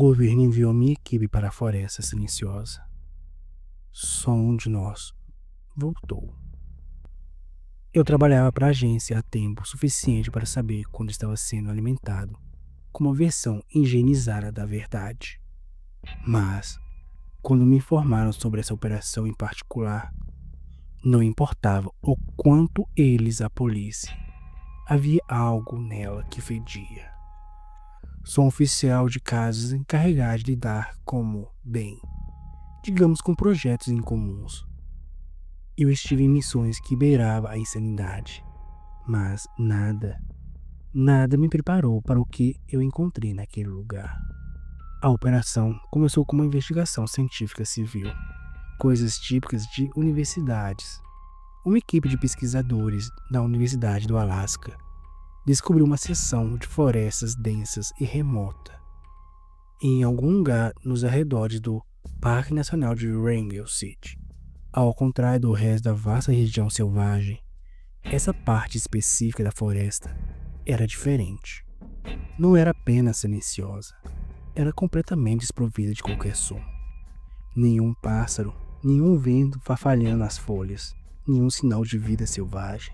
governo enviou minha equipe para a floresta silenciosa. Só um de nós voltou. Eu trabalhava para a agência há tempo suficiente para saber quando estava sendo alimentado com uma versão higienizada da verdade. Mas, quando me informaram sobre essa operação em particular, não importava o quanto eles a polissem, havia algo nela que fedia. Sou um oficial de casos encarregado de lidar digamos, com projetos incomuns. Eu estive em missões que beirava a insanidade, mas nada me preparou para o que eu encontrei naquele lugar. A operação começou com uma investigação científica civil, coisas típicas de universidades. Uma equipe de pesquisadores da Universidade do Alasca descobriu uma seção de florestas densas e remota, em algum lugar nos arredores do Parque Nacional de Wrangell City. Ao contrário do resto da vasta região selvagem, essa parte específica da floresta era diferente. Não era apenas silenciosa, era completamente desprovida de qualquer som. Nenhum pássaro, nenhum vento farfalhando as folhas, nenhum sinal de vida selvagem.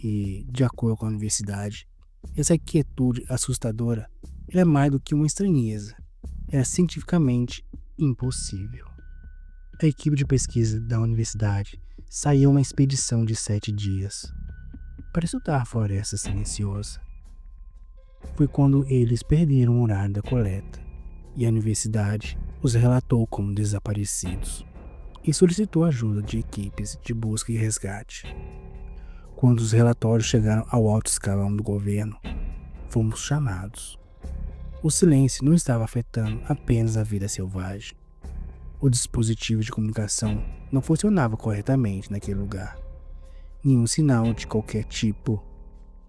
E, de acordo com a universidade, essa quietude assustadora era mais do que uma estranheza, era cientificamente impossível. A equipe de pesquisa da universidade saiu em uma expedição de 7 dias para estudar a floresta silenciosa. Foi quando eles perderam o horário da coleta e a universidade os relatou como desaparecidos e solicitou ajuda de equipes de busca e resgate. Quando os relatórios chegaram ao alto escalão do governo, fomos chamados. O silêncio não estava afetando apenas a vida selvagem. O dispositivo de comunicação não funcionava corretamente naquele lugar. Nenhum sinal de qualquer tipo.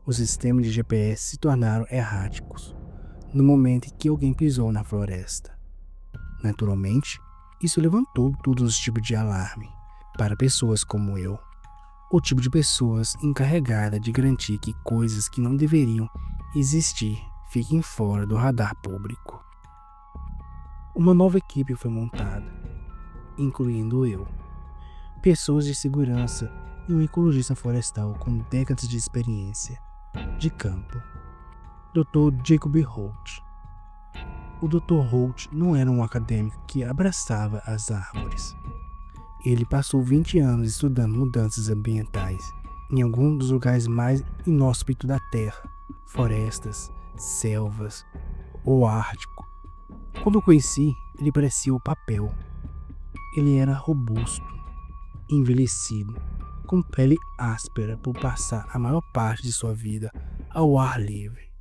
Os sistemas de GPS se tornaram erráticos no momento em que alguém pisou na floresta. Naturalmente, isso levantou todos os tipos de alarme para pessoas como eu. O tipo de pessoas encarregada de garantir que coisas que não deveriam existir fiquem fora do radar público. Uma nova equipe foi montada, incluindo eu, pessoas de segurança e um ecologista florestal com décadas de experiência de campo, Dr. Jacob Holt. O Dr. Holt não era um acadêmico que abraçava as árvores. Ele passou 20 anos estudando mudanças ambientais em algum dos lugares mais inóspitos da Terra, florestas, selvas ou Ártico. Quando o conheci, ele parecia o papel. Ele era robusto, envelhecido, com pele áspera por passar a maior parte de sua vida ao ar livre.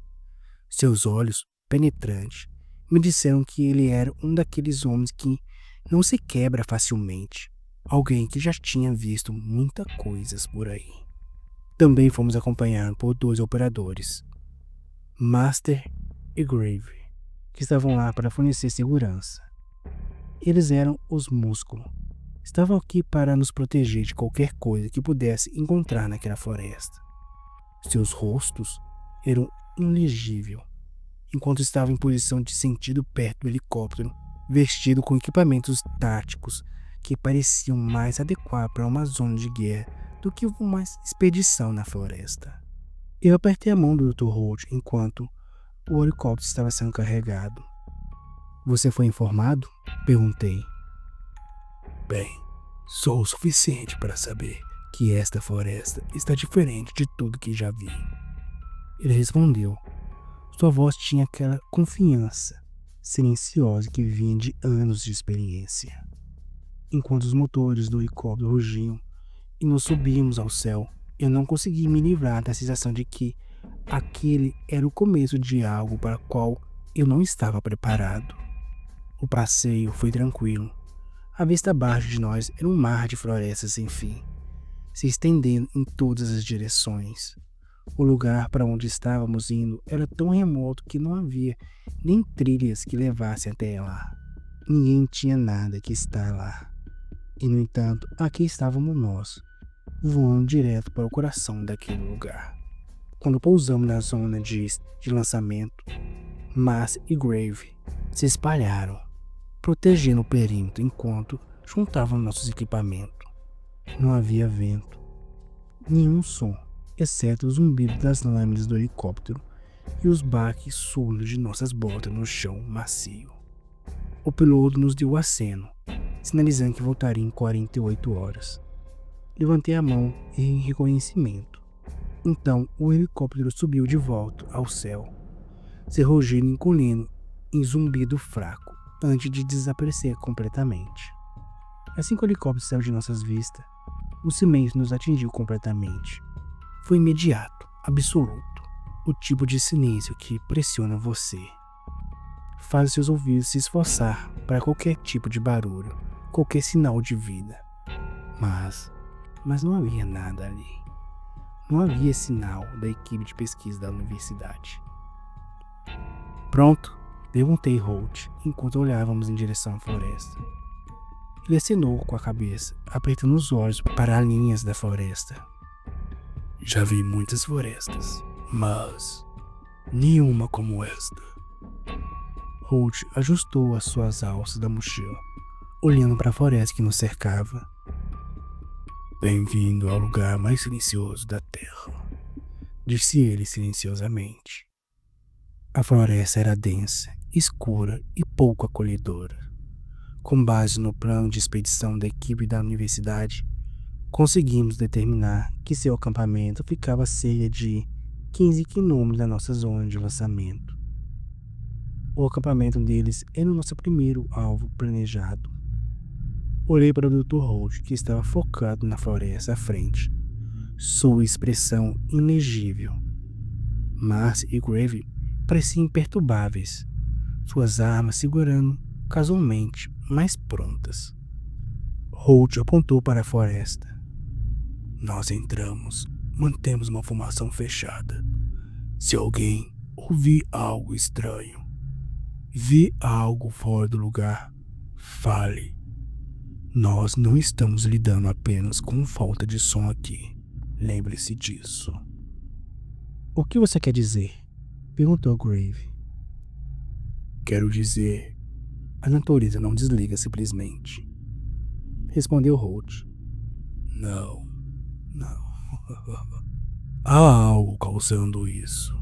Seus olhos, penetrantes, me disseram que ele era um daqueles homens que não se quebra facilmente. Alguém que já tinha visto muitas coisas por aí. Também fomos acompanhados por 2 operadores, Master e Grave, que estavam lá para fornecer segurança. Eles eram os músculos. Estavam aqui para nos proteger de qualquer coisa que pudesse encontrar naquela floresta. Seus rostos eram ilegíveis, enquanto estavam em posição de sentido perto do helicóptero, vestido com equipamentos táticos que pareciam mais adequados para uma zona de guerra do que uma expedição na floresta. Eu apertei a mão do Dr. Holt enquanto o helicóptero estava sendo carregado. Você foi informado? Perguntei. Bem, sou o suficiente para saber que esta floresta está diferente de tudo que já vi. Ele respondeu. Sua voz tinha aquela confiança silenciosa que vinha de anos de experiência. Enquanto os motores do helicóptero rugiam e nós subíamos ao céu, eu não consegui me livrar da sensação de que aquele era o começo de algo para o qual eu não estava preparado. O passeio foi tranquilo. A vista abaixo de nós era um mar de florestas sem fim, se estendendo em todas as direções. O lugar para onde estávamos indo era tão remoto que não havia nem trilhas que levassem até lá. Ninguém tinha nada que estar lá. E, no entanto, aqui estávamos nós, voando direto para o coração daquele lugar. Quando pousamos na zona de lançamento, Mass e Grave se espalharam, protegendo o perímetro enquanto juntavam nossos equipamentos. Não havia vento, nenhum som, exceto o zumbido das lâminas do helicóptero e os baques surdos de nossas botas no chão macio. O piloto nos deu o aceno, sinalizando que voltaria em 48 horas. Levantei a mão em reconhecimento. Então o helicóptero subiu de volta ao céu, se rugindo e encolhendo em zumbido fraco, antes de desaparecer completamente. Assim que o helicóptero saiu de nossas vistas, o silêncio nos atingiu completamente. Foi imediato, absoluto, o tipo de silêncio que pressiona você. Faz seus ouvidos se esforçar para qualquer tipo de barulho, qualquer sinal de vida. Mas não havia nada ali. Não havia sinal da equipe de pesquisa da universidade. Pronto? Perguntei Holt enquanto olhávamos em direção à floresta. Ele acenou com a cabeça, apertando os olhos para as linhas da floresta. Já vi muitas florestas, mas nenhuma como esta. Holt ajustou as suas alças da mochila, olhando para a floresta que nos cercava. Bem-vindo ao lugar mais silencioso da Terra, disse ele silenciosamente. A floresta era densa, escura e pouco acolhedora. Com base no plano de expedição da equipe da universidade, conseguimos determinar que seu acampamento ficava a cerca de 15 quilômetros da nossa zona de lançamento. O acampamento deles era o nosso primeiro alvo planejado. Olhei para o Dr. Holt, que estava focado na floresta à frente, sua expressão ilegível. Marcy e Grave pareciam imperturbáveis, suas armas segurando casualmente, mas prontas. Holt apontou para a floresta. Nós entramos, mantemos uma formação fechada. Se alguém ouvir algo estranho, ver algo fora do lugar, fale. Nós não estamos lidando apenas com falta de som aqui. Lembre-se disso. O que você quer dizer? Perguntou Grave. Quero dizer, a natureza não desliga simplesmente. Respondeu Holt. Não. Há algo causando isso.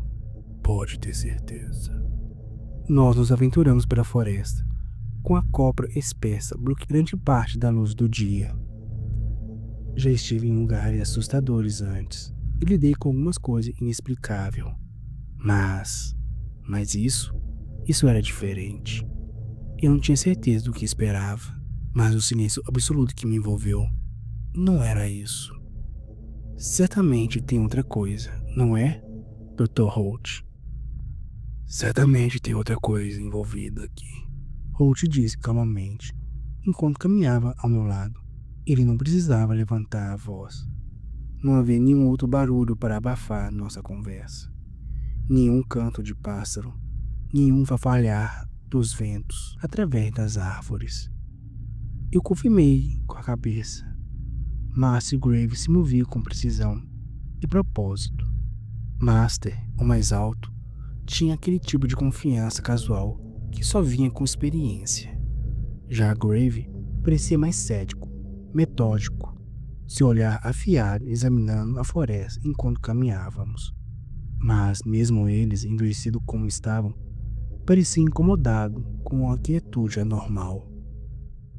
Pode ter certeza. Nós nos aventuramos pela floresta, com a copra espessa bloqueando grande parte da luz do dia. Já estive em lugares assustadores antes e lidei com algumas coisas inexplicáveis. Mas isso era diferente. Eu não tinha certeza do que esperava, mas o silêncio absoluto que me envolveu não era isso. Certamente tem outra coisa, não é, Dr. Holt? Certamente tem outra coisa envolvida aqui, Holt disse calmamente, enquanto caminhava ao meu lado. Ele não precisava levantar a voz. Não havia nenhum outro barulho para abafar nossa conversa. Nenhum canto de pássaro, nenhum farfalhar dos ventos através das árvores. Eu confirmei com a cabeça. Marcy e Grave se moviam com precisão e propósito. Master, o mais alto, tinha aquele tipo de confiança casual que só vinha com experiência. Já Grave parecia mais cético, metódico, seu olhar afiado examinando a floresta enquanto caminhávamos. Mas mesmo eles, endurecidos como estavam, pareciam incomodados com a quietude anormal.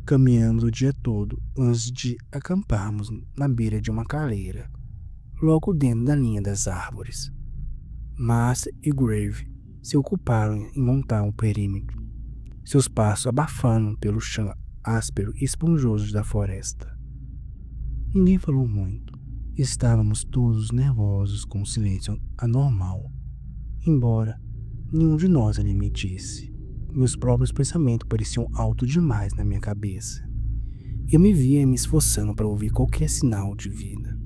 Caminhamos o dia todo antes de acamparmos na beira de uma caleira, logo dentro da linha das árvores. Marcy e Grave se ocuparam em montar um perímetro, seus passos abafando pelo chão áspero e esponjoso da floresta. Ninguém falou muito. Estávamos todos nervosos com o silêncio anormal, embora nenhum de nós lhe emitisse. Meus próprios pensamentos pareciam altos demais na minha cabeça. Eu me via me esforçando para ouvir qualquer sinal de vida,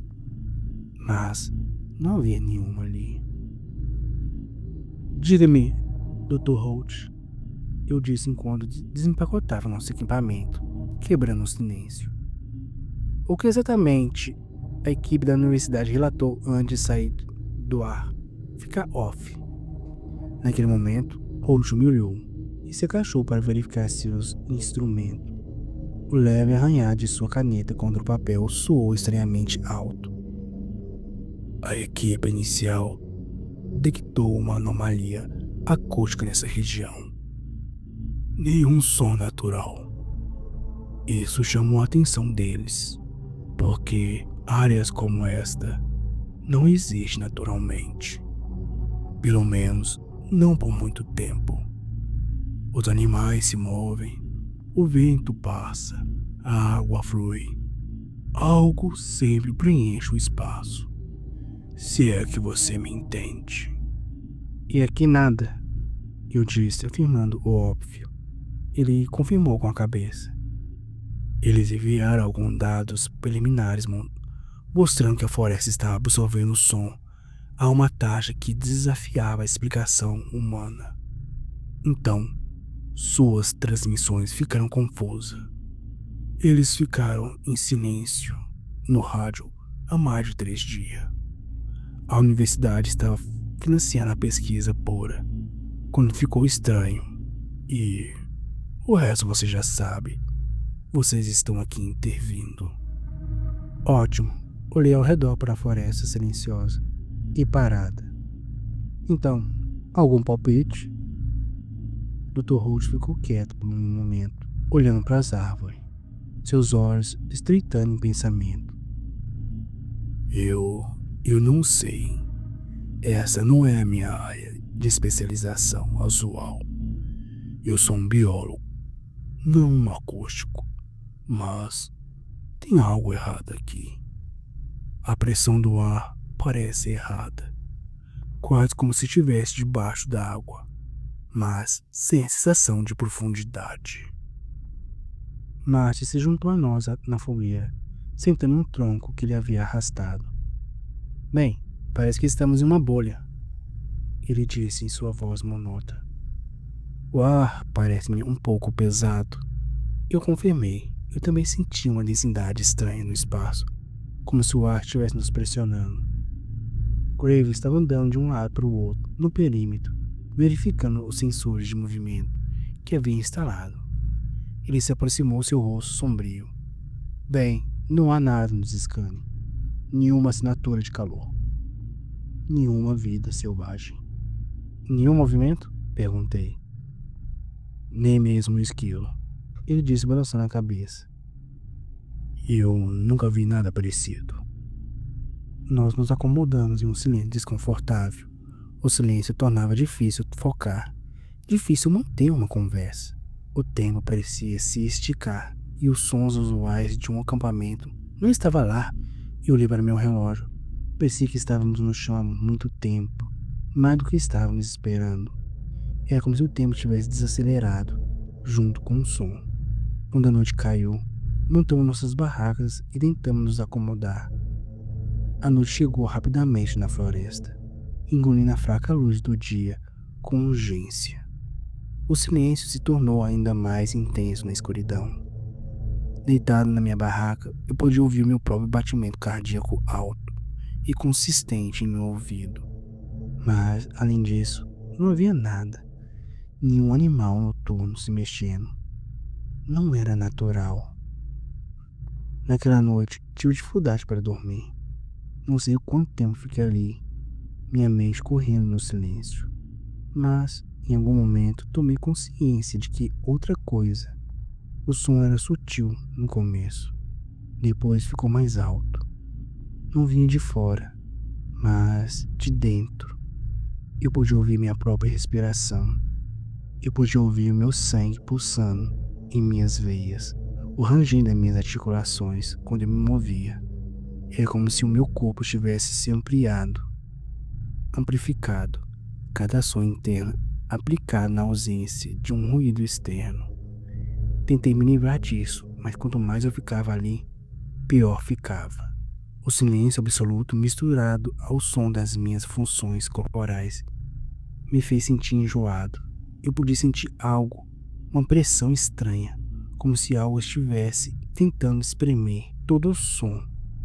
mas não havia nenhum ali. Diga-me, Dr. Holt, eu disse enquanto desempacotava nosso equipamento, quebrando o silêncio. O que exatamente a equipe da universidade relatou antes de sair do ar? Fica off. Naquele momento, Holt me olhou. e se agachou para verificar seus instrumentos. O leve arranhar de sua caneta contra o papel soou estranhamente alto. A equipe inicial detectou uma anomalia acústica nessa região. Nenhum som natural. Isso chamou a atenção deles, porque áreas como esta não existem naturalmente. Pelo menos não por muito tempo. Os animais se movem, o vento passa, a água flui. Algo sempre preenche o espaço. Se é que você me entende. E aqui nada, eu disse, afirmando o óbvio. Ele confirmou com a cabeça. Eles enviaram alguns dados preliminares mostrando que a floresta estava absorvendo o som a uma taxa que desafiava a explicação humana. Então, suas transmissões ficaram confusas. Eles ficaram em silêncio no rádio há mais de 3 dias. A universidade estava financiando a pesquisa pura, quando ficou estranho. E o resto você já sabe. Vocês estão aqui intervindo. Ótimo. Olhei ao redor para a floresta silenciosa e parada. Então, algum palpite? Dr. Holt ficou quieto por um momento, olhando para as árvores, seus olhos estreitando em pensamento. Eu não sei. Essa não é a minha área de especialização usual. Eu sou um biólogo, não um acústico, mas tem algo errado aqui. A pressão do ar parece errada, quase como se estivesse debaixo da água, mas sem a sensação de profundidade. Marty se juntou a nós na fogueira, sentando no tronco que ele havia arrastado. Bem, parece que estamos em uma bolha, ele disse em sua voz monótona. O ar parece-me um pouco pesado. Eu confirmei. Eu também senti uma densidade estranha no espaço, como se o ar estivesse nos pressionando. Graves estava andando de um lado para o outro, no perímetro, verificando os sensores de movimento que havia instalado. Ele se aproximou, seu rosto sombrio. Bem, não há nada nos scanes. Nenhuma assinatura de calor. Nenhuma vida selvagem. Nenhum movimento? Perguntei. Nem mesmo um esquilo, ele disse balançando a cabeça. Eu nunca vi nada parecido. Nós nos acomodamos em um silêncio desconfortável. O silêncio tornava difícil focar, difícil manter uma conversa. O tempo parecia se esticar e os sons usuais de um acampamento não estavam lá. Eu olhei para meu relógio. Parecia que estávamos no chão há muito tempo, mais do que estávamos esperando. Era como se o tempo tivesse desacelerado, junto com o som. Quando a noite caiu, montamos nossas barracas e tentamos nos acomodar. A noite chegou rapidamente na floresta, engolindo a fraca luz do dia com urgência. O silêncio se tornou ainda mais intenso na escuridão. Deitado na minha barraca, eu podia ouvir o meu próprio batimento cardíaco alto e consistente em meu ouvido. Mas, além disso, não havia nada. Nenhum animal noturno se mexendo. Não era natural. Naquela noite, tive dificuldade para dormir. Não sei o quanto tempo fiquei ali, minha mente correndo no silêncio. Mas, em algum momento, tomei consciência de que outra coisa. O som era sutil no começo. Depois ficou mais alto. Não vinha de fora, mas de dentro. Eu podia ouvir minha própria respiração. Eu podia ouvir o meu sangue pulsando em minhas veias, o ranger das minhas articulações quando eu me movia. Era como se o meu corpo tivesse se amplificado, cada som interno aplicado na ausência de um ruído externo. Tentei me livrar disso, mas quanto mais eu ficava ali, pior ficava. O silêncio absoluto misturado ao som das minhas funções corporais me fez sentir enjoado. Eu podia sentir algo, uma pressão estranha, como se algo estivesse tentando espremer todo o som,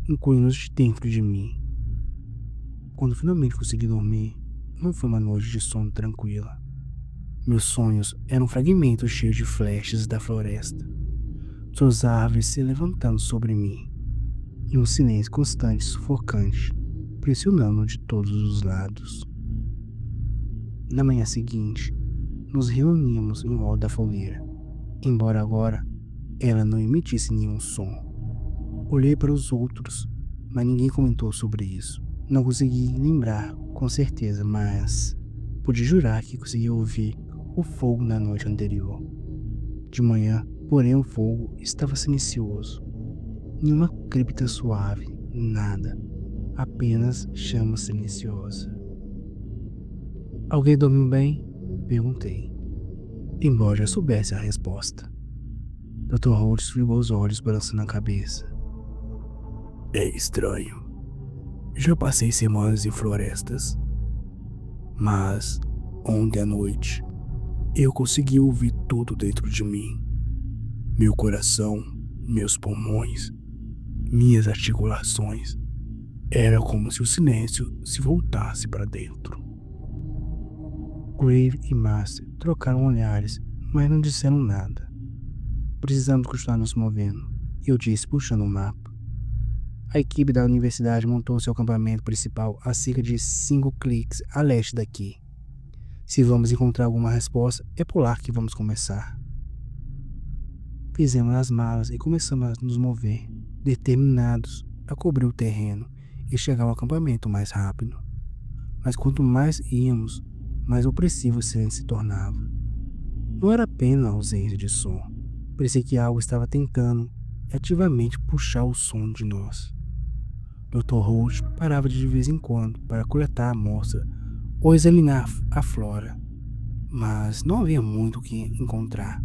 incluindo os de dentro de mim. Quando finalmente consegui dormir, não foi uma noite de sono tranquila. Meus sonhos eram fragmentos cheios de flechas da floresta, suas árvores se levantando sobre mim, e um silêncio constante e sufocante, pressionando de todos os lados. Na manhã seguinte, nos reunimos em volta da fogueira, embora agora ela não emitisse nenhum som. Olhei para os outros, mas ninguém comentou sobre isso. Não consegui lembrar com certeza, mas pude jurar que consegui ouvir o fogo na noite anterior. De manhã, porém, o fogo estava silencioso. Nenhuma cripta suave, nada. Apenas chama silenciosa. Alguém dormiu bem? Perguntei, embora já soubesse a resposta. Dr. Holt esfregou os olhos, balançando a cabeça. É estranho. Já passei semanas em florestas, mas ontem à noite eu consegui ouvir tudo dentro de mim. Meu coração, meus pulmões, minhas articulações. Era como se o silêncio se voltasse para dentro. Grave e Master trocaram olhares, mas não disseram nada. Precisamos continuar nos movendo, eu disse, puxando o mapa. A equipe da universidade montou seu acampamento principal a cerca de 5 cliques a leste daqui. Se vamos encontrar alguma resposta, é por lá que vamos começar. Fizemos as malas e começamos a nos mover, determinados a cobrir o terreno e chegar ao acampamento mais rápido. Mas quanto mais íamos, mais opressivo o silêncio se tornava. Não era apenas a ausência de som. Parecia que algo estava tentando ativamente puxar o som de nós. Dr. Holt parava de vez em quando para coletar a amostra ou examinar a flora, mas não havia muito o que encontrar.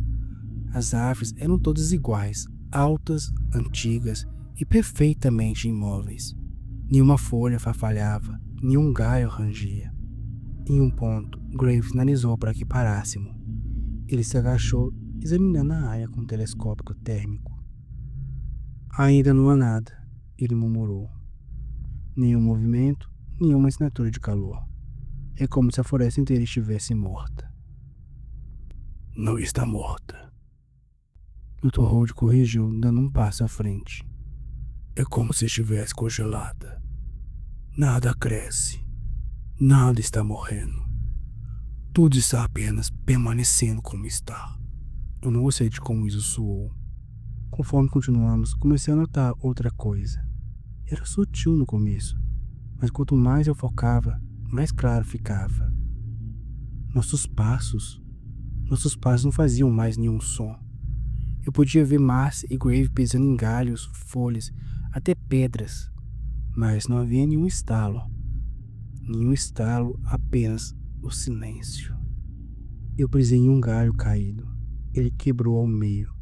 As árvores eram todas iguais, altas, antigas e perfeitamente imóveis. Nenhuma folha farfalhava, nenhum galho rangia. Em um ponto, Grave sinalizou para que parássemos. Ele se agachou, examinando a área com um telescópio térmico. Ainda não há nada, ele murmurou. Nenhum movimento, nenhuma assinatura de calor. É como se a floresta inteira estivesse morta. Não está morta. Dr. Holt corrigiu, dando um passo à frente. É como se estivesse congelada. Nada cresce. Nada está morrendo. Tudo está apenas permanecendo como está. Eu não gostei de como isso soou. Conforme continuamos, comecei a notar outra coisa. Era sutil no começo, mas quanto mais eu focava, mais claro ficava. Nossos passos não faziam mais nenhum som. Eu podia ver Marcy e Grave pisando em galhos, folhas, até pedras, mas não havia nenhum estalo. Nenhum estalo, apenas o silêncio. Eu pisei em um galho caído. Ele quebrou ao meio,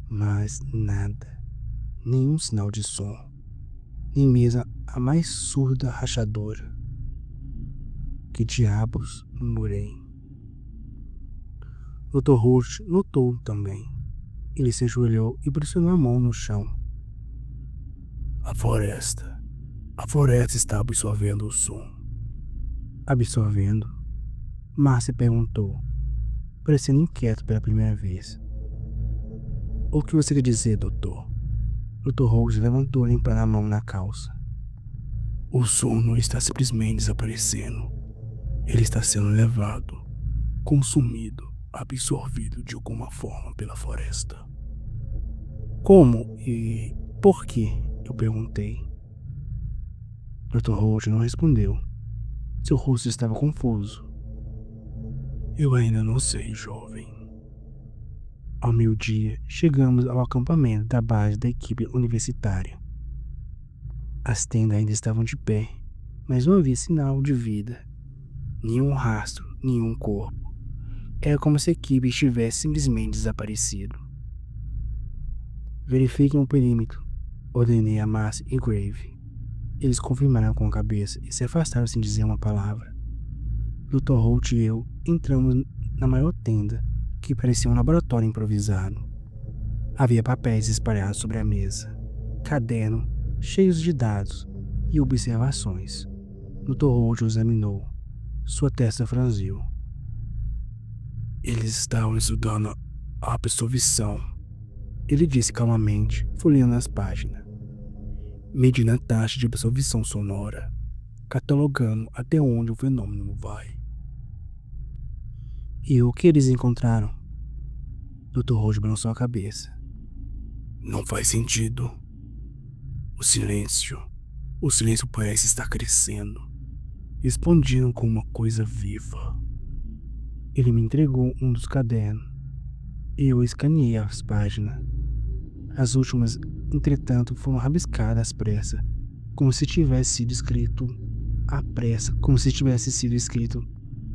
mas nada. Nenhum sinal de som. Nem mesmo a mais surda rachadora. Que diabos, murmurei. Dr. Holt notou também. Ele se ajoelhou e pressionou a mão no chão. A floresta está absorvendo o som. Absorvendo? Marcy perguntou, parecendo inquieto pela primeira vez. O que você quer dizer, doutor? Dr. Holt levantou, limpando a mão na calça. O som não está simplesmente desaparecendo. Ele está sendo levado, consumido, absorvido de alguma forma pela floresta. Como e por quê? Eu perguntei. Dr. Holt não respondeu. Seu rosto estava confuso. Eu ainda não sei, jovem. Ao meio-dia, chegamos ao acampamento da base da equipe universitária. As tendas ainda estavam de pé, mas não havia sinal de vida. Nenhum rastro, nenhum corpo. Era como se a equipe estivesse simplesmente desaparecido. Verifiquem o perímetro, ordenei a Marcy e Grave. Eles confirmaram com a cabeça e se afastaram sem dizer uma palavra. Dr. Holt e eu entramos na maior tenda, que parecia um laboratório improvisado. Havia papéis espalhados sobre a mesa, caderno cheios de dados e observações. Dr. Holt o examinou. Sua testa franziu. Eles estavam estudando a absolvição. Ele disse calmamente, folheando as páginas. Medindo a taxa de absolvição sonora, catalogando até onde o fenômeno vai. E o que eles encontraram? Dr. Roach balançou a cabeça. Não faz sentido. O silêncio parece estar crescendo, expandindo como uma coisa viva. Ele me entregou um dos cadernos e eu escaneei as páginas. As últimas, entretanto, foram rabiscadas às pressas, como se tivesse sido escrito à pressa, como se tivesse sido escrito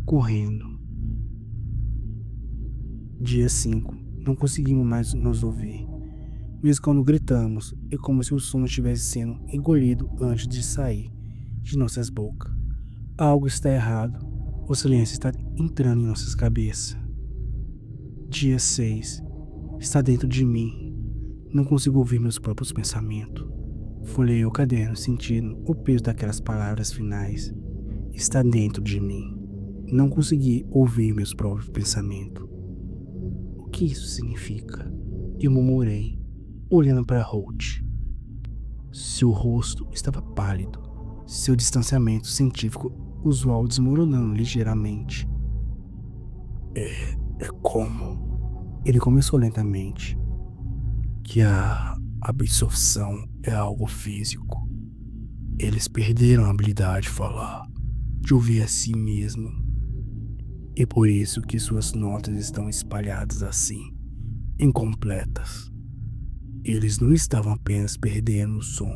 correndo. Dia 5. Não conseguimos mais nos ouvir. Mesmo quando gritamos, é como se o som estivesse sendo engolido antes de sair de nossas bocas. Algo está errado. O silêncio está entrando em nossas cabeças. Dia 6. Está dentro de mim. Não consigo ouvir meus próprios pensamentos. Folhei o caderno sentindo o peso daquelas palavras finais. Está dentro de mim. Não consegui ouvir meus próprios pensamentos. O que isso significa? Eu murmurei, olhando para Holt. Seu rosto estava pálido, seu distanciamento científico usual desmoronando ligeiramente. É como... Ele começou lentamente. Que a absorção é algo físico. Eles perderam a habilidade de falar, de ouvir a si mesmo. E por isso que suas notas estão espalhadas assim, incompletas. Eles não estavam apenas perdendo o som.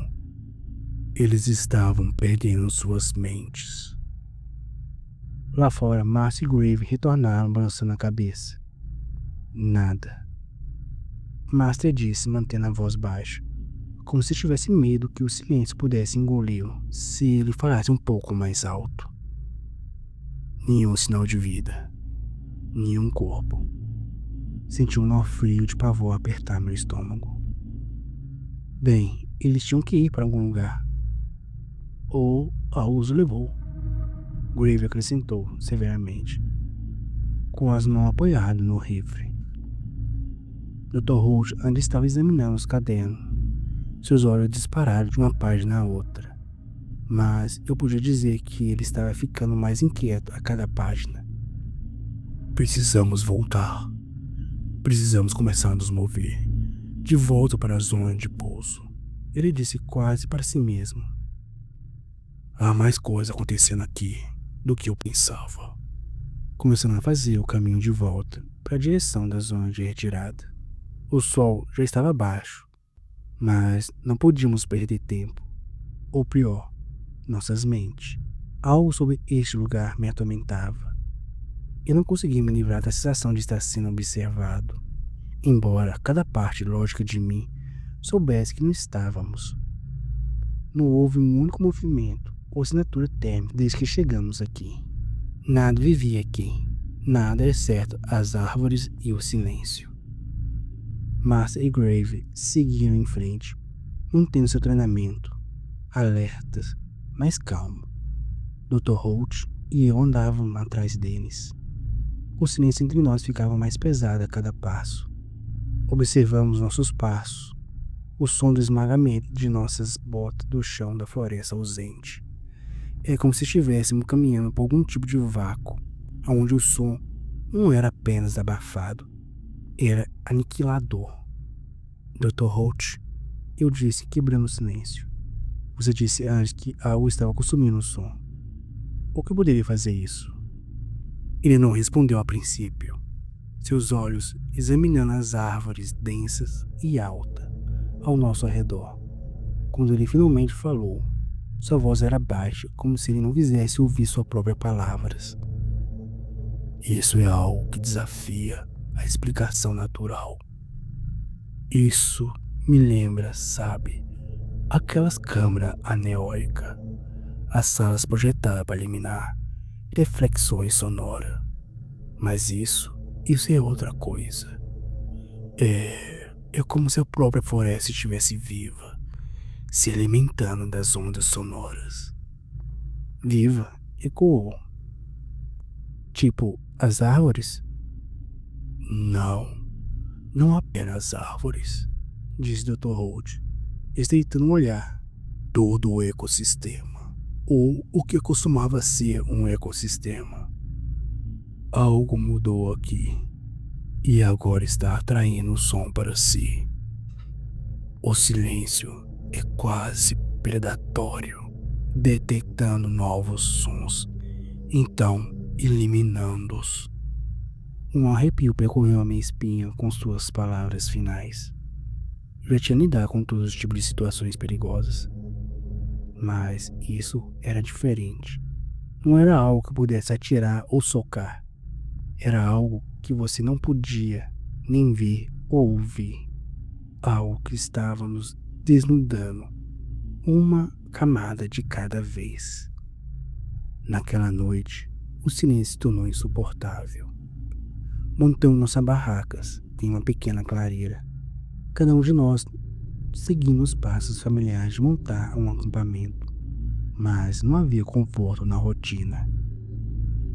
Eles estavam perdendo suas mentes. Lá fora, Marcy e Grave retornaram balançando a cabeça. Nada. Master disse, mantendo a voz baixa, como se tivesse medo que o silêncio pudesse engoli-lo se ele falasse um pouco mais alto. Nenhum sinal de vida. Nenhum corpo. Senti um nó frio de pavor apertar meu estômago. Bem, eles tinham que ir para algum lugar. Ou algo os levou. Grave acrescentou, severamente, com as mãos apoiadas no rifle. Dr. Holt ainda estava examinando os cadernos. Seus olhos dispararam de uma página a outra. Mas eu podia dizer que ele estava ficando mais inquieto a cada página. Precisamos voltar. Precisamos começar a nos mover. De volta para a zona de pouso. Ele disse quase para si mesmo. Há mais coisa acontecendo aqui do que eu pensava. Começando a fazer o caminho de volta para a direção da zona de retirada. O sol já estava baixo, mas não podíamos perder tempo. Ou pior, nossas mentes. Algo sobre este lugar me atormentava. Eu não conseguia me livrar da sensação de estar sendo observado, embora cada parte lógica de mim soubesse que não estávamos. Não houve um único movimento ou assinatura térmica desde que chegamos aqui. Nada vivia aqui, nada exceto as árvores e o silêncio. Marcy e Grave seguiram em frente, mantendo seu treinamento, alertas, mas calmo. Dr. Holt e eu andavam atrás deles. O silêncio entre nós ficava mais pesado a cada passo. Observamos nossos passos, o som do esmagamento de nossas botas do chão da floresta ausente. É como se estivéssemos caminhando por algum tipo de vácuo, onde o som não era apenas abafado, era aniquilador. Dr. Holt, eu disse, quebrando o silêncio. Você disse antes que algo estava consumindo o som. O que eu poderia fazer isso? Ele não respondeu a princípio, seus olhos examinando as árvores densas e altas ao nosso redor. Quando ele finalmente falou, sua voz era baixa, como se ele não quisesse ouvir suas próprias palavras. Isso é algo que desafia a explicação natural. Isso me lembra, sabe, aquelas câmeras aneóicas, as salas projetadas para eliminar reflexões sonoras. Mas isso é outra coisa. É como se a própria floresta estivesse viva, se alimentando das ondas sonoras. Viva, ecoou. Tipo, as árvores? Não, não apenas árvores, disse Dr. Holt, estreitando um olhar. Todo o ecossistema, ou o que costumava ser um ecossistema. Algo mudou aqui e agora está atraindo o som para si. O silêncio é quase predatório, detectando novos sons, então eliminando-os. Um arrepio percorreu a minha espinha com suas palavras finais. Já tinha lidado com todos os tipos de situações perigosas, mas isso era diferente. Não era algo que pudesse atirar ou socar. Era algo que você não podia nem ver ou ouvir. Algo que estava nos desnudando, uma camada de cada vez. Naquela noite, o silêncio se tornou insuportável. Montamos nossas barracas em uma pequena clareira. Cada um de nós seguindo os passos familiares de montar um acampamento. Mas não havia conforto na rotina.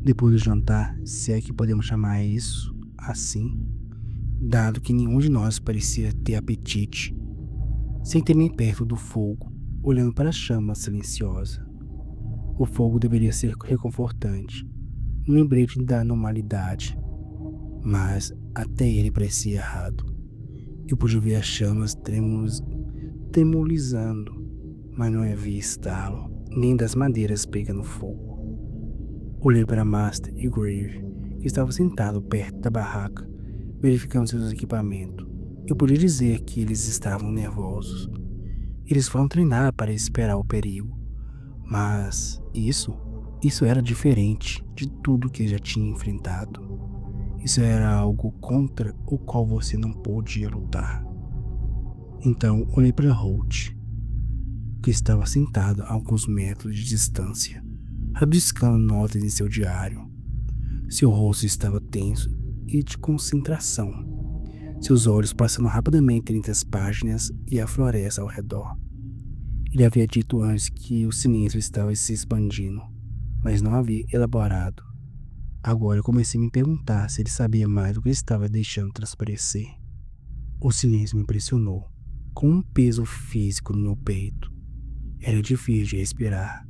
Depois do jantar, se é que podemos chamar isso assim, dado que nenhum de nós parecia ter apetite, sentei-me perto do fogo, olhando para a chama silenciosa. O fogo deveria ser reconfortante, um lembrete da normalidade, mas até ele parecia errado. Eu pude ver as chamas tremulizando, mas não havia estalo, nem das madeiras pegando fogo. Olhei para Master e Grave, que estavam sentados perto da barraca, verificando seus equipamentos. Eu podia dizer que eles estavam nervosos. Eles foram treinados para esperar o perigo. Mas isso era diferente de tudo que eu já tinha enfrentado. Isso era algo contra o qual você não podia lutar. Então olhei para Holt, que estava sentado a alguns metros de distância, rabiscando notas em seu diário. Seu rosto estava tenso e de concentração, seus olhos passando rapidamente entre as páginas e a floresta ao redor. Ele havia dito antes que o silêncio estava se expandindo, mas não havia elaborado. Agora eu comecei a me perguntar se ele sabia mais do que estava deixando transparecer. O silêncio me impressionou, com um peso físico no meu peito. Era difícil de respirar,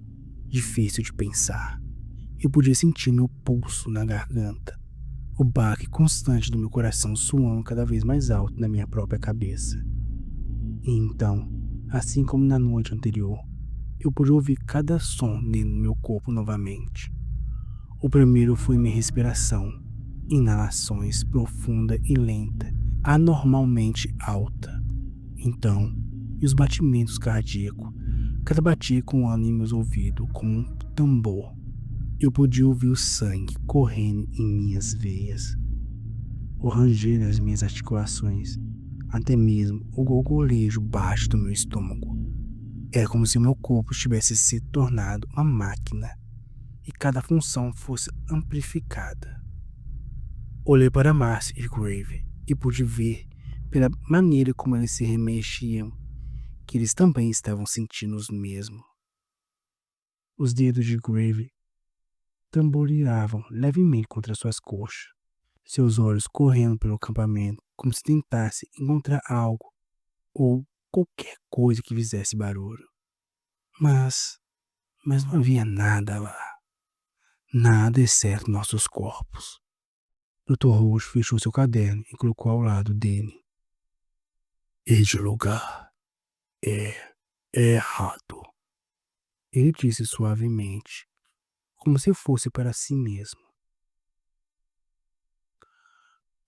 difícil de pensar. Eu podia sentir meu pulso na garganta, o baque constante do meu coração soando cada vez mais alto na minha própria cabeça. E então, assim como na noite anterior, eu pude ouvir cada som dentro do meu corpo novamente. O primeiro foi minha respiração, inalações profunda e lenta, anormalmente alta. Então, e os batimentos cardíacos, cada batia com um ano em meus ouvidos como um tambor. Eu podia ouvir o sangue correndo em minhas veias, o ranger das minhas articulações, até mesmo o gorgolejo baixo do meu estômago. Era como se o meu corpo tivesse se tornado uma máquina e cada função fosse amplificada. Olhei para Marcy e Grave e pude ver, pela maneira como eles se remexiam, que eles também estavam sentindo os mesmos. Os dedos de Grave tamboreavam levemente contra suas coxas, seus olhos correndo pelo acampamento como se tentasse encontrar algo ou qualquer coisa que fizesse barulho. Mas não havia nada lá. Nada exceto nossos corpos. Dr. Roach fechou seu caderno e colocou ao lado dele. Este lugar é errado, ele disse suavemente, como se fosse para si mesmo.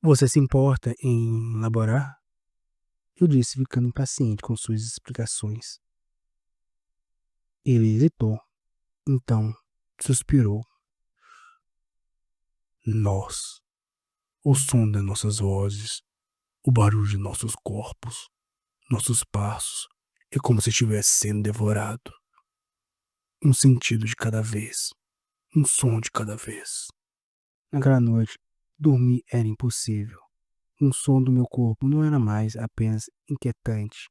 Você se importa em elaborar? Eu disse, ficando impaciente com suas explicações. Ele hesitou, então suspirou. Nós, o som das nossas vozes, o barulho de nossos corpos, nossos passos, é como se estivesse sendo devorado. Um sentido de cada vez, um som de cada vez. Naquela noite, dormir era impossível. O som do meu corpo não era mais apenas inquietante,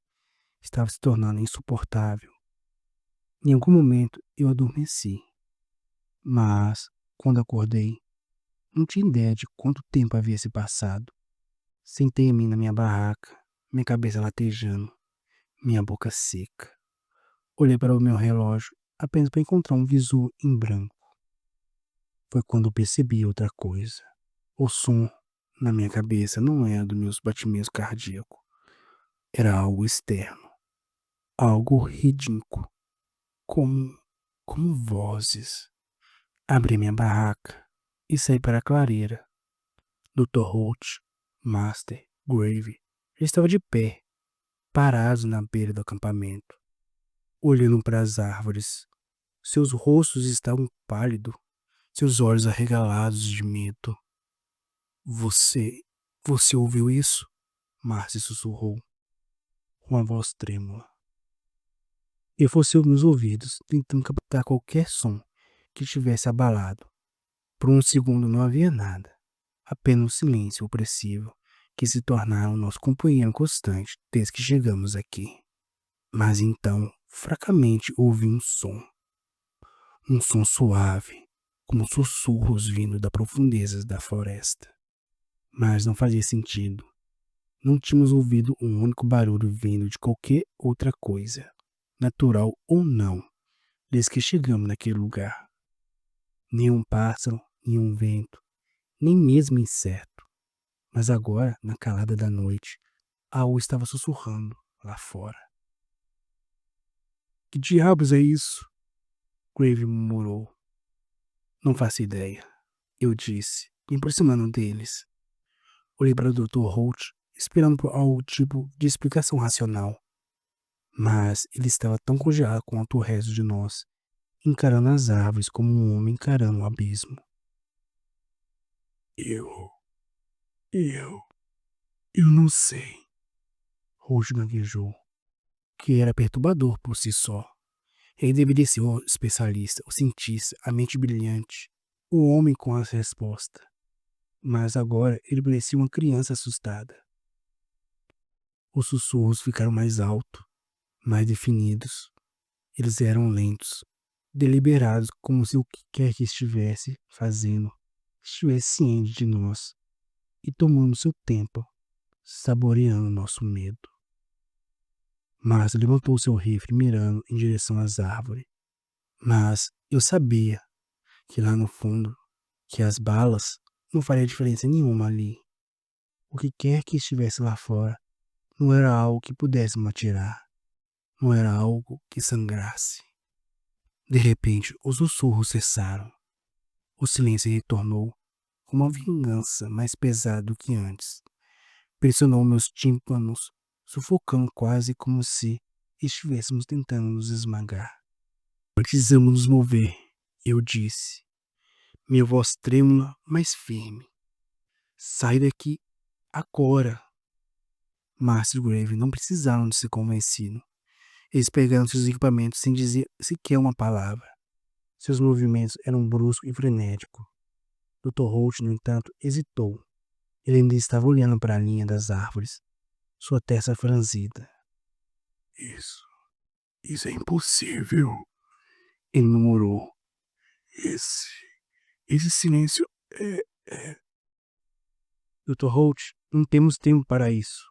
estava se tornando insuportável. Em algum momento eu adormeci, mas, quando acordei, Não tinha ideia de quanto tempo havia se passado. Sentei-me na minha barraca, minha cabeça latejando, minha boca seca. Olhei para o meu relógio apenas para encontrar um visu em branco. Foi quando percebi outra coisa. O som na minha cabeça não era dos meus batimentos cardíacos. Era algo externo, algo ridículo, como, como vozes. Abri minha barraca e saí para a clareira. Dr. Holt, Master, Grave, já estava de pé, parados na beira do acampamento, olhando para as árvores. Seus rostos estavam pálidos, seus olhos arregalados de medo. Você, você ouviu isso? Marcy sussurrou, com a voz trêmula. Eu forcei os meus ouvidos, tentando captar qualquer som que tivesse abalado. Por um segundo não havia nada, apenas um silêncio opressivo que se tornara o nosso companheiro constante desde que chegamos aqui. Mas então, fracamente ouvi um som suave, como sussurros vindo das profundezas da floresta. Mas não fazia sentido. Não tínhamos ouvido um único barulho vindo de qualquer outra coisa, natural ou não, desde que chegamos naquele lugar. Nenhum pássaro, nenhum vento, nem mesmo inseto. Mas agora, na calada da noite, algo estava sussurrando lá fora. Que diabos é isso? Grave murmurou. Não faço ideia, eu disse, me aproximando deles. Olhei para o Dr. Holt, esperando por algum tipo de explicação racional. Mas ele estava tão congelado quanto o resto de nós, encarando as árvores como um homem encarando o abismo. Eu, eu não sei. Holt gaguejou, que era perturbador por si só. Ele deveria ser o especialista, o cientista, a mente brilhante, o homem com as respostas. Mas agora ele parecia uma criança assustada. Os sussurros ficaram mais altos, mais definidos. Eles eram lentos, deliberados, como se o que quer que estivesse fazendo estivesse ciente de nós e tomando seu tempo, saboreando nosso medo. Mas levantou seu rifle mirando em direção às árvores. Mas eu sabia que lá no fundo, que as balas não fariam diferença nenhuma ali. O que quer que estivesse lá fora não era algo que pudéssemos atirar. Não era algo que sangrasse. De repente, os sussurros cessaram. O silêncio retornou com uma vingança mais pesada do que antes. Pressionou meus tímpanos, sufocando quase como se estivéssemos tentando nos esmagar. Precisamos nos mover, eu disse, minha voz trêmula, mas firme. Sai daqui agora. Master Grave não precisaram de ser convencidos. Eles pegaram seus equipamentos sem dizer sequer uma palavra. Seus movimentos eram bruscos e frenéticos. Dr. Holt, no entanto, hesitou. Ele ainda estava olhando para a linha das árvores, sua testa franzida. Isso é impossível, ele murmurou. Esse silêncio é... Dr. Holt, não temos tempo para isso.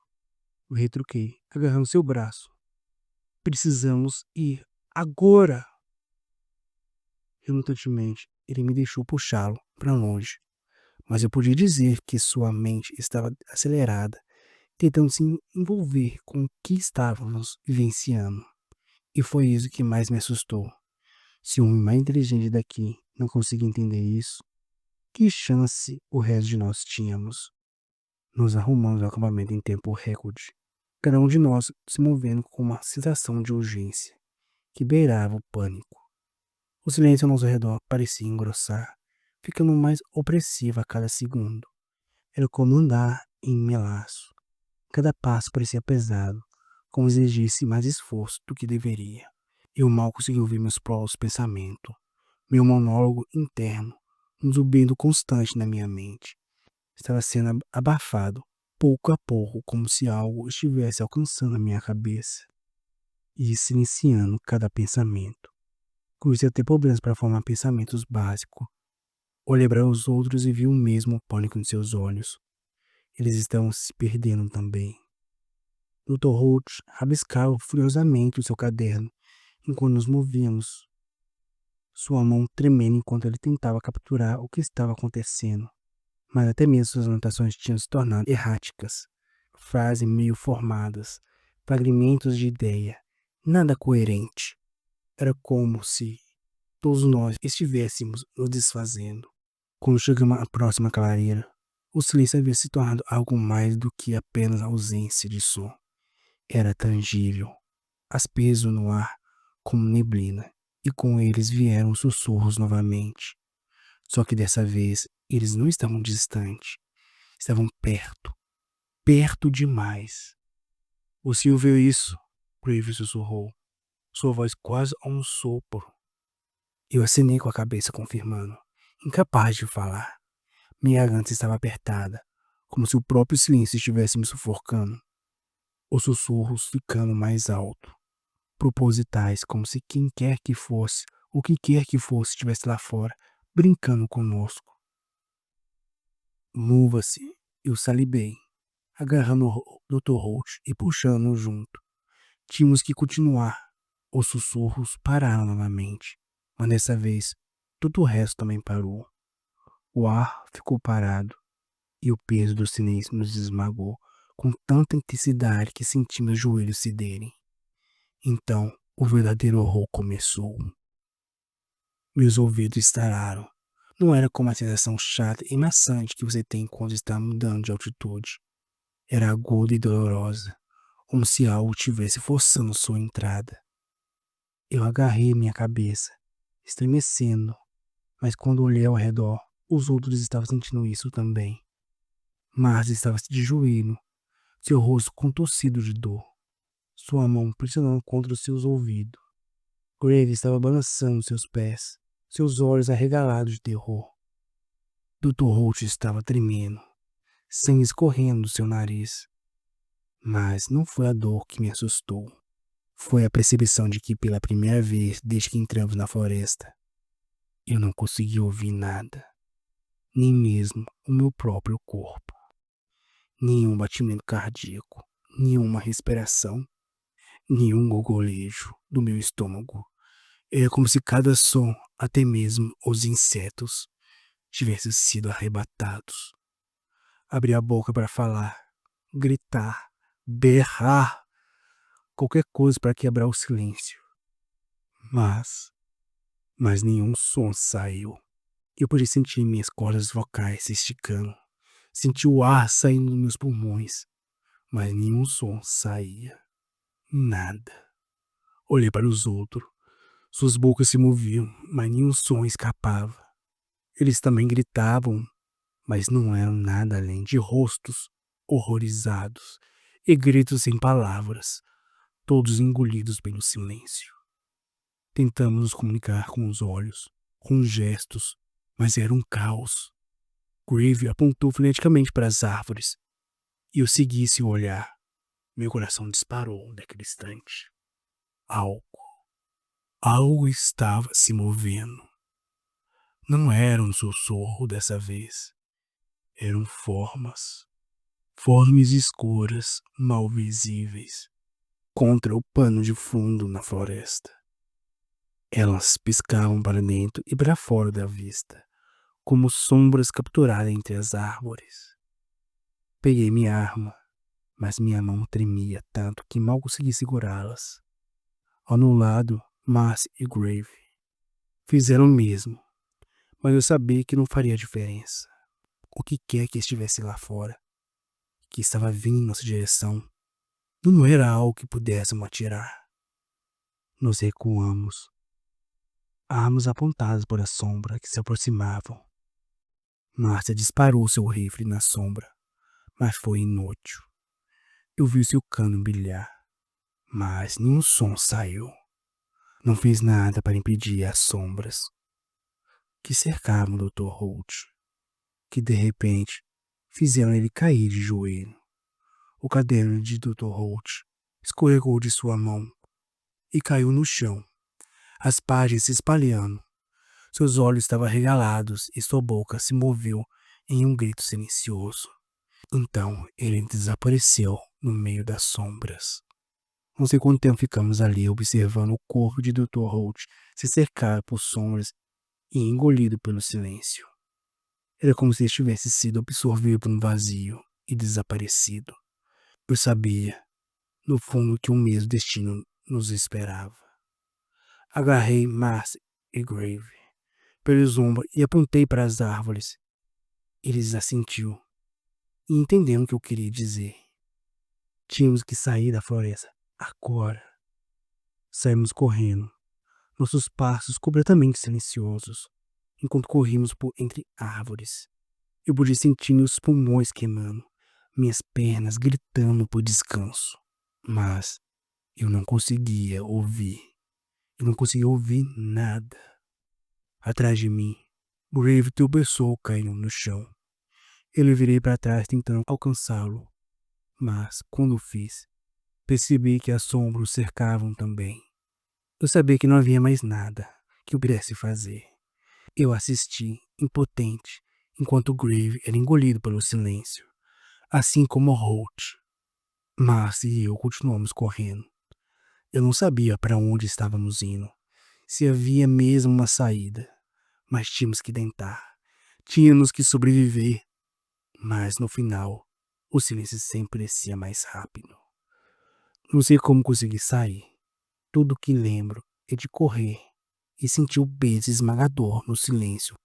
Eu retruquei, agarrando seu braço. Precisamos ir agora. Relutantemente, ele me deixou puxá-lo para longe, mas eu podia dizer que sua mente estava acelerada, tentando se envolver com o que estávamos vivenciando. E foi isso que mais me assustou. Se o homem mais inteligente daqui não conseguia entender isso, que chance o resto de nós tínhamos? Nos arrumamos ao acampamento em tempo recorde, cada um de nós se movendo com uma sensação de urgência que beirava o pânico. O silêncio ao nosso redor parecia engrossar, ficando mais opressivo a cada segundo. Era como andar em melaço. Cada passo parecia pesado, como exigisse mais esforço do que deveria. Eu mal conseguia ouvir meus próprios pensamentos, meu monólogo interno, um zumbido constante na minha mente. Estava sendo abafado, pouco a pouco, como se algo estivesse alcançando a minha cabeça e silenciando cada pensamento. Comecei a ter problemas para formar pensamentos básicos. Olhei para os outros e vi o mesmo pânico em seus olhos. Eles estavam se perdendo também. Dr. Holt rabiscava furiosamente o seu caderno enquanto nos movíamos, sua mão tremendo enquanto ele tentava capturar o que estava acontecendo. Mas até mesmo suas anotações tinham se tornado erráticas, frases meio formadas, fragmentos de ideia, nada coerente. Era como se todos nós estivéssemos nos desfazendo. Quando chegamos à próxima clareira, o silêncio havia se tornado algo mais do que apenas ausência de som. Era tangível, aspeso no ar como neblina, e com eles vieram os sussurros novamente. Só que dessa vez eles não estavam distantes, estavam perto, perto demais. Você ouviu isso? Crave sussurrou, sua voz quase a um sopro. Eu acenei com a cabeça confirmando, incapaz de falar. Minha garganta estava apertada, como se o próprio silêncio estivesse me sufocando. Os sussurros ficando mais alto, propositais, como se quem quer que fosse, o que quer que fosse, estivesse lá fora, brincando conosco. Mova-se, eu salibei, agarrando o Dr. Holt e puxando-o junto. Tínhamos que continuar. Os sussurros pararam novamente, mas dessa vez todo o resto também parou. O ar ficou parado e o peso do silêncio nos esmagou com tanta intensidade que senti meus joelhos cederem. Então, o verdadeiro horror começou. Meus ouvidos estalaram. Não era como a sensação chata e maçante que você tem quando está mudando de altitude. Era aguda e dolorosa, como se algo estivesse forçando sua entrada. Eu agarrei minha cabeça, estremecendo, mas quando olhei ao redor, os outros estavam sentindo isso também. Marcia estava de joelho, seu rosto contorcido de dor, sua mão pressionando contra os seus ouvidos. Grave estava balançando seus pés, seus olhos arregalados de terror. Dr. Holt estava tremendo, sangue escorrendo do seu nariz. Mas não foi a dor que me assustou. Foi a percepção de que pela primeira vez desde que entramos na floresta, eu não conseguia ouvir nada, nem mesmo o meu próprio corpo. Nenhum batimento cardíaco, nenhuma respiração, nenhum gorgolejo do meu estômago. Era como se cada som, até mesmo os insetos, tivessem sido arrebatados. Abri a boca para falar, gritar, berrar, qualquer coisa para quebrar o silêncio. Mas nenhum som saiu. Eu podia sentir minhas cordas vocais se esticando, senti o ar saindo dos meus pulmões, mas nenhum som saía. Nada. Olhei para os outros. Suas bocas se moviam, mas nenhum som escapava. Eles também gritavam, mas não eram nada além de rostos horrorizados e gritos sem palavras, todos engolidos pelo silêncio. Tentamos nos comunicar com os olhos, com gestos, mas era um caos. Grave apontou freneticamente para as árvores e eu segui seu olhar. Meu coração disparou naquele instante. Algo estava se movendo. Não era um sussurro dessa vez. Eram formas escuras, mal visíveis, contra o pano de fundo na floresta. Elas piscavam para dentro e para fora da vista, como sombras capturadas entre as árvores. Peguei minha arma, mas minha mão tremia tanto que mal consegui segurá-las. Ao meu lado, Marcia e Grave fizeram o mesmo, mas eu sabia que não faria diferença. O que quer que estivesse lá fora, que estava vindo em nossa direção, não era algo que pudéssemos atirar. Nos recuamos, armas apontadas por a sombra que se aproximavam. Marcia disparou seu rifle na sombra, mas foi inútil. Eu vi seu cano brilhar, mas nenhum som saiu. Não fiz nada para impedir as sombras que cercavam o Dr. Holt, que de repente fizeram ele cair de joelho. O caderno de Dr. Holt escorregou de sua mão e caiu no chão, as páginas se espalhando. Seus olhos estavam arregalados e sua boca se moveu em um grito silencioso. Então ele desapareceu no meio das sombras. Não sei quanto tempo ficamos ali observando o corpo de Dr. Holt se cercar por sombras e engolido pelo silêncio. Era como se tivesse sido absorvido por um vazio e desaparecido. Eu sabia, no fundo, que o mesmo destino nos esperava. Agarrei Marcy e Grave pelos ombros e apontei para as árvores. Eles assentiu e entenderam o que eu queria dizer. Tínhamos que sair da floresta agora. Saímos correndo, nossos passos completamente silenciosos, enquanto corríamos por entre árvores. Eu podia sentir meus pulmões queimando, minhas pernas gritando por descanso. Mas eu não conseguia ouvir. Eu não conseguia ouvir nada. Atrás de mim, Grave tropeçou caindo no chão. Eu virei para trás tentando alcançá-lo, mas quando o fiz, percebi que as sombras o cercavam também. Eu sabia que não havia mais nada que eu pudesse fazer. Eu assisti, impotente, enquanto Grave era engolido pelo silêncio, assim como Holt. Marcy e eu continuamos correndo. Eu não sabia para onde estávamos indo, se havia mesmo uma saída, mas tínhamos que tentar. Tínhamos que sobreviver. Mas no final, o silêncio sempre descia mais rápido. Não sei como consegui sair. Tudo que lembro é de correr e sentir o peso esmagador no silêncio,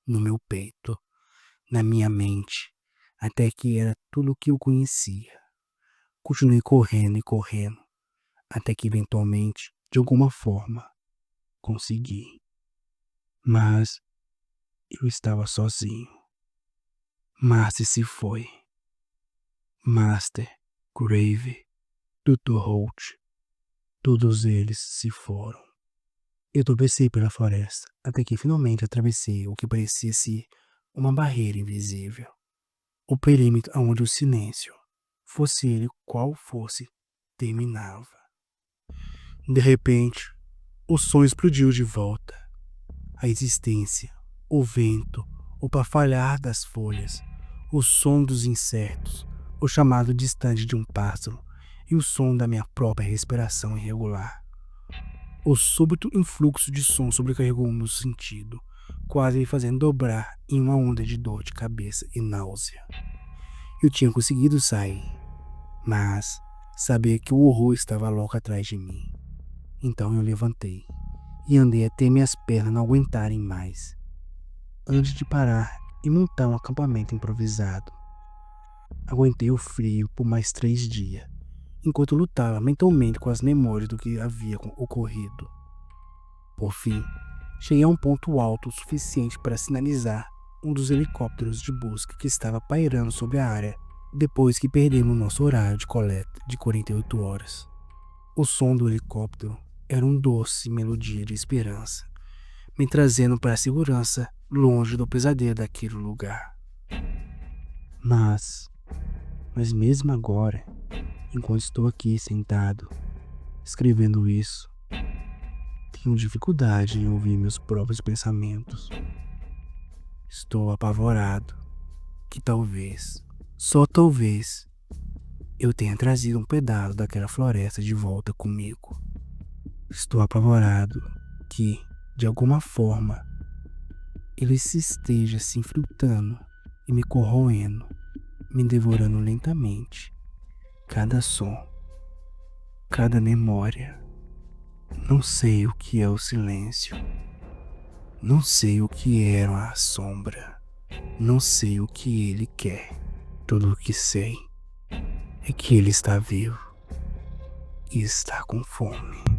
no meu peito, na minha mente, até que era tudo o que eu conhecia. Continuei correndo e correndo, até que eventualmente, de alguma forma, consegui. Mas eu estava sozinho. Marcy se foi. Master, Grave, Dr. Holt, todos eles se foram. Eu tropecei pela floresta, até que finalmente atravessei o que parecia ser uma barreira invisível. O perímetro onde o silêncio, fosse ele qual fosse, terminava. De repente, o som explodiu de volta. A existência, o vento, o bafalhar das folhas, o som dos insetos, o chamado distante de um pássaro e o som da minha própria respiração irregular. O súbito influxo de som sobrecarregou o meu sentido, quase me fazendo dobrar em uma onda de dor de cabeça e náusea. Eu tinha conseguido sair, mas sabia que o horror estava logo atrás de mim. Então eu levantei e andei até minhas pernas não aguentarem mais, antes de parar e montar um acampamento improvisado. Aguentei o frio por mais 3 dias, enquanto lutava mentalmente com as memórias do que havia ocorrido. Por fim, cheguei a um ponto alto o suficiente para sinalizar um dos helicópteros de busca que estava pairando sobre a área depois que perdemos nosso horário de coleta de 48 horas. O som do helicóptero era um doce melodia de esperança, me trazendo para a segurança longe do pesadelo daquele lugar. Mas mesmo agora, enquanto estou aqui sentado, escrevendo isso, tenho dificuldade em ouvir meus próprios pensamentos. Estou apavorado que talvez, só talvez, eu tenha trazido um pedaço daquela floresta de volta comigo. Estou apavorado que, de alguma forma, ele se esteja se infiltrando e me corroendo, me devorando lentamente. Cada som, cada memória. Não sei o que é o silêncio. Não sei o que é a sombra. Não sei o que ele quer. Tudo o que sei é que ele está vivo e está com fome.